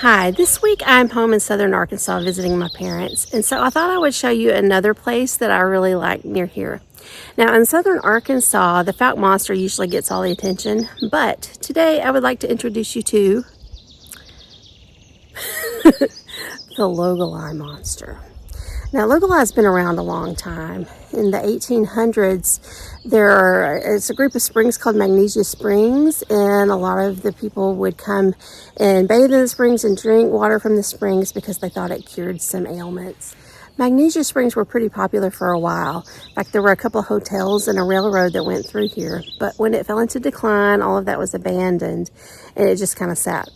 Hi, this week I'm home in southern Arkansas visiting my parents, and so I thought I would show you another place that I really like near here. Now, in southern Arkansas, the Fouke Monster usually gets all the attention, but today I would like to introduce you to the Logolai Monster. Now, Logolai's been around a long time. In the 1800s, it's a group of springs called Magnesia Springs, and a lot of the people would come and bathe in the springs and drink water from the springs because they thought it cured some ailments. Magnesia Springs were pretty popular for a while. In fact, there were a couple of hotels and a railroad that went through here, but when it fell into decline, all of that was abandoned, and it just kind of sat.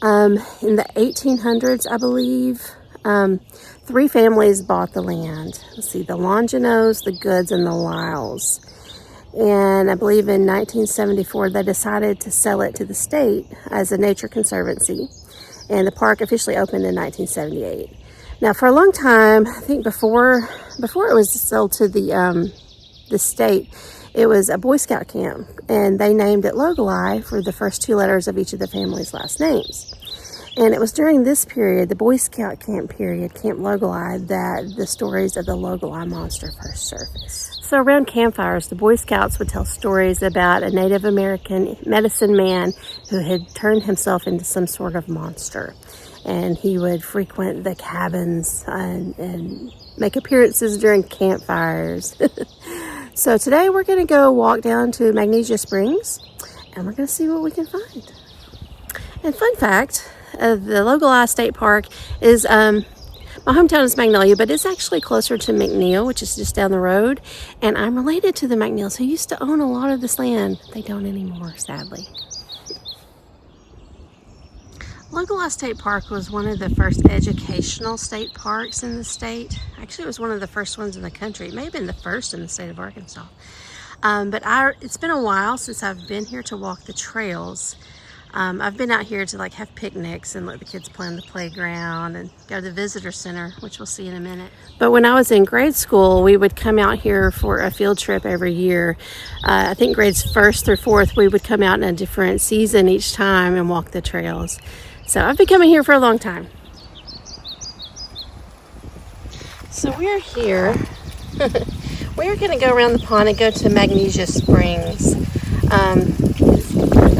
In the 1800s, I believe, three families bought the land. Let's see, the Longinos, the Goods, and the Lyles. And I believe in 1974, they decided to sell it to the state as a nature conservancy. And the park officially opened in 1978. Now, for a long time, I think before it was sold to the state, it was a Boy Scout camp. And they named it Logolai for the first two letters of each of the family's last names. And it was during this period, the Boy Scout camp period, Camp Logolai, that the stories of the Logolai Monster first surfaced. So around campfires, the Boy Scouts would tell stories about a Native American medicine man who had turned himself into some sort of monster. And he would frequent the cabins and make appearances during campfires. So today we're going to go walk down to Magnesia Springs, and we're going to see what we can find. And fun fact, the Logolai State Park is, my hometown is Magnolia, but it's actually closer to McNeil, which is just down the road. And I'm related to the McNeils, who used to own a lot of this land. They don't anymore, sadly. Logolai State Park was one of the first educational state parks in the state. Actually, it was one of the first ones in the country. It may have been the first in the state of Arkansas. It's been a while since I've been here to walk the trails. I've been out here to have picnics and let the kids play on the playground and go to the visitor center, which we'll see in a minute. But when I was in grade school, we would come out here for a field trip every year. I think grades 1st through 4th, we would come out in a different season each time and walk the trails. So I've been coming here for a long time. So we're here. We're going to go around the pond and go to Magnesia Springs. I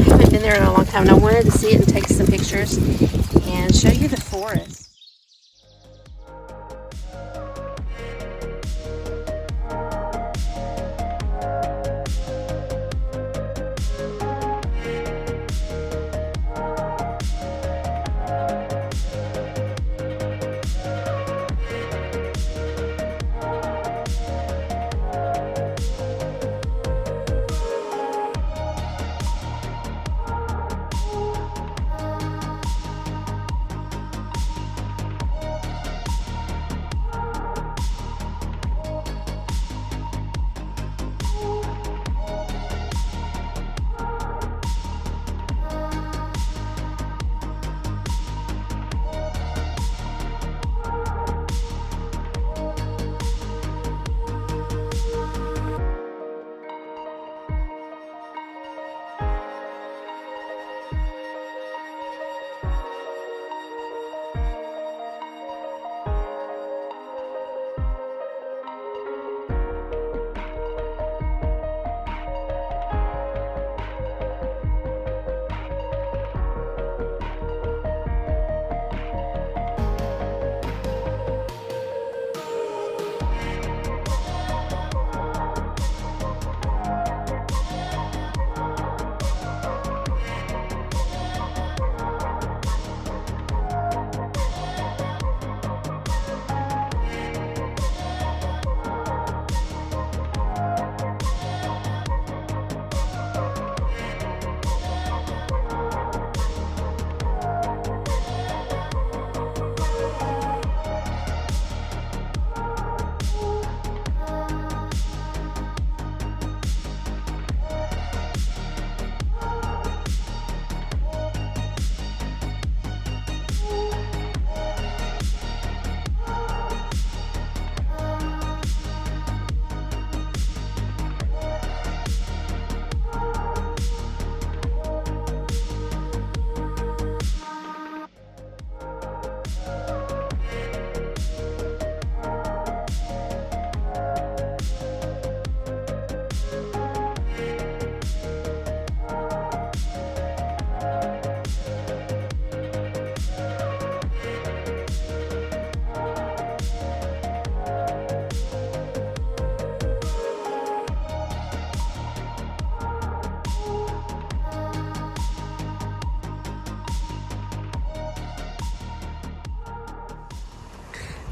haven't been there in a long time, and I wanted to see it and take some pictures and show you the forest.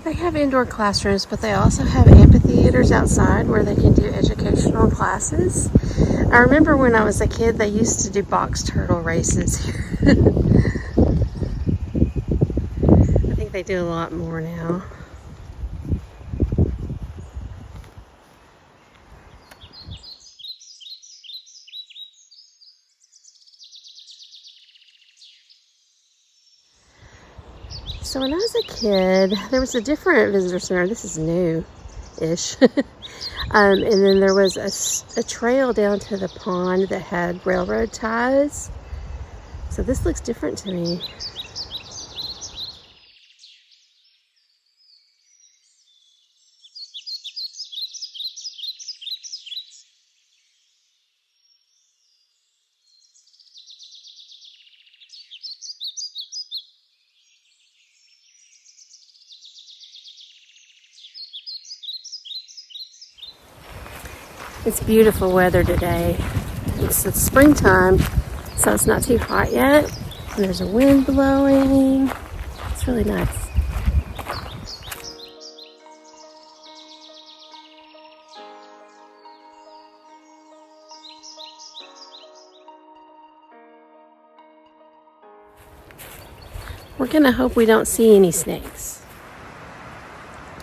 They have indoor classrooms, but they also have amphitheaters outside where they can do educational classes. I remember when I was a kid, they used to do box turtle races here. I think they do a lot more now. So when I was a kid, there was a different visitor center. This is new-ish. And then there was a trail down to the pond that had railroad ties. So this looks different to me. It's beautiful weather today. It's the springtime, so it's not too hot yet. And there's a wind blowing. It's really nice. We're gonna hope we don't see any snakes.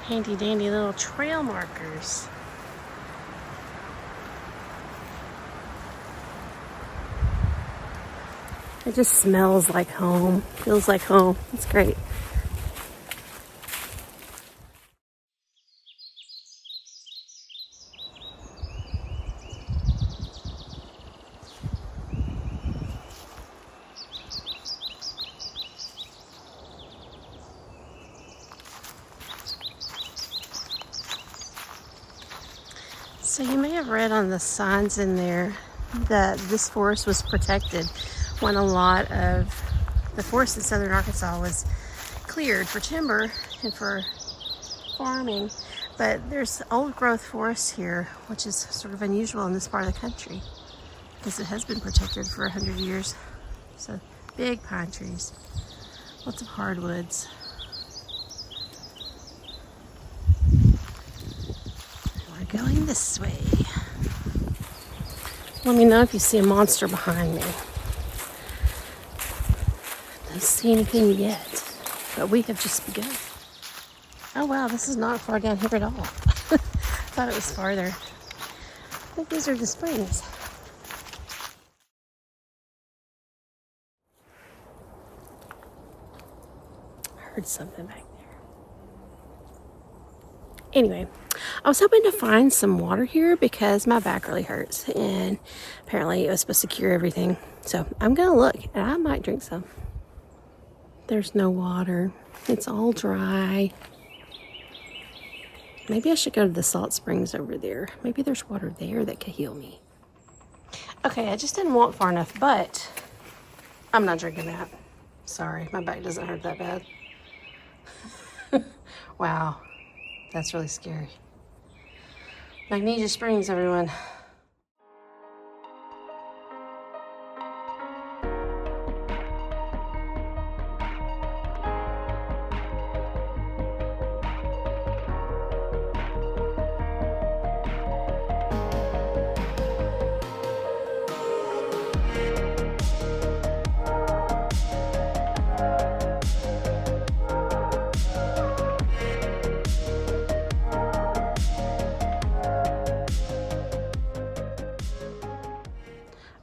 Handy dandy little trail markers. It just smells like home, feels like home. It's great. So you may have read on the signs in there that this forest was protected when a lot of the forest in southern Arkansas was cleared for timber and for farming. But there's old growth forest here, which is sort of unusual in this part of the country because it has been protected for 100 years. So big pine trees, lots of hardwoods. We're going this way. Let me know if you see a monster behind me. Don't see anything yet, but we have just begun. Oh wow, this is not far down here at all. Thought it was farther. I think these are the springs. I heard something back there. Anyway, I was hoping to find some water here because my back really hurts and apparently it was supposed to cure everything. So I'm gonna look and I might drink some. There's no water. It's all dry. Maybe I should go to the salt springs over there. Maybe there's water there that could heal me. Okay, I just didn't walk far enough, but I'm not drinking that. Sorry, my back doesn't hurt that bad. Wow, that's really scary. Magnesia Springs, everyone.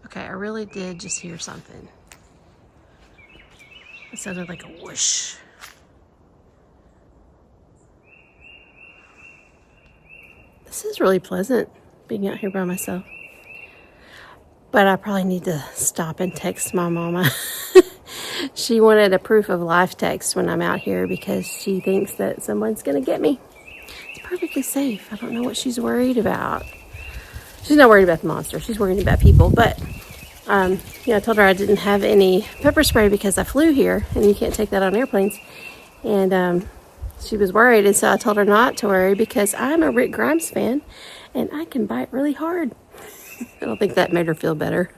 Okay, I really did just hear something. It sounded like a whoosh. This is really pleasant, being out here by myself. But I probably need to stop and text my mama. She wanted a proof of life text when I'm out here because she thinks that someone's gonna get me. It's perfectly safe. I don't know what she's worried about. She's not worried about the monster. She's worried about people. But, I told her I didn't have any pepper spray because I flew here and you can't take that on airplanes. And she was worried. And so I told her not to worry because I'm a Rick Grimes fan and I can bite really hard. I don't think that made her feel better.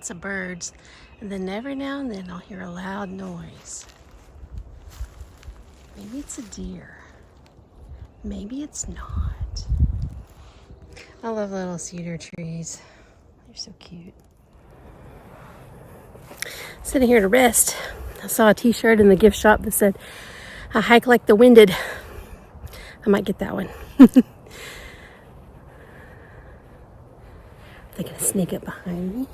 lots of birds. And then every now and then I'll hear a loud noise. Maybe it's a deer. Maybe it's not. I love little cedar trees. They're so cute. Sitting here to rest. I saw a t-shirt in the gift shop that said, "I hike like the winded." I might get that one. They're gonna sneak up behind me.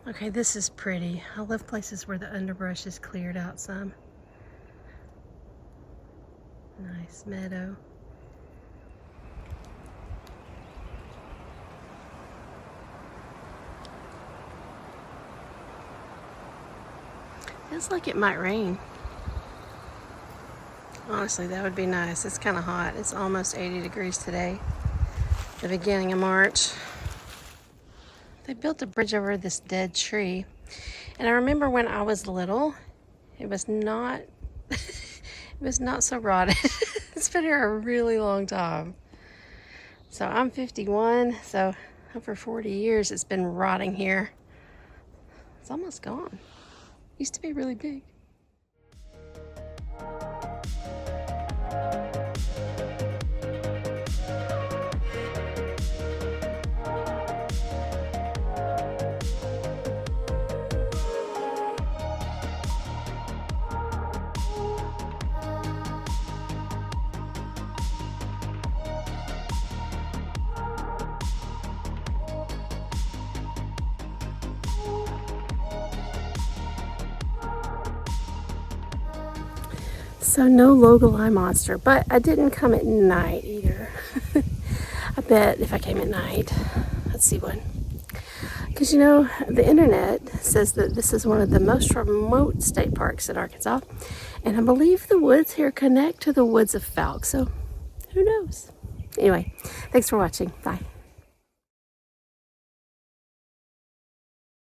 Okay, this is pretty. I love places where the underbrush is cleared out some. Nice meadow. Feels like it might rain. Honestly, that would be nice. It's kind of hot. It's almost 80 degrees today, the beginning of March. They built a bridge over this dead tree. And I remember when I was little, it was not, it was not so rotted. It's been here a really long time. So I'm 51, so over 40 years it's been rotting here. It's almost gone. Used to be really big. So no Logomai monster, but I didn't come at night either. I bet if I came at night, I'd see one. Because you know, the internet says that this is one of the most remote state parks in Arkansas. And I believe the woods here connect to the woods of Fouke, so who knows? Anyway, thanks for watching. Bye.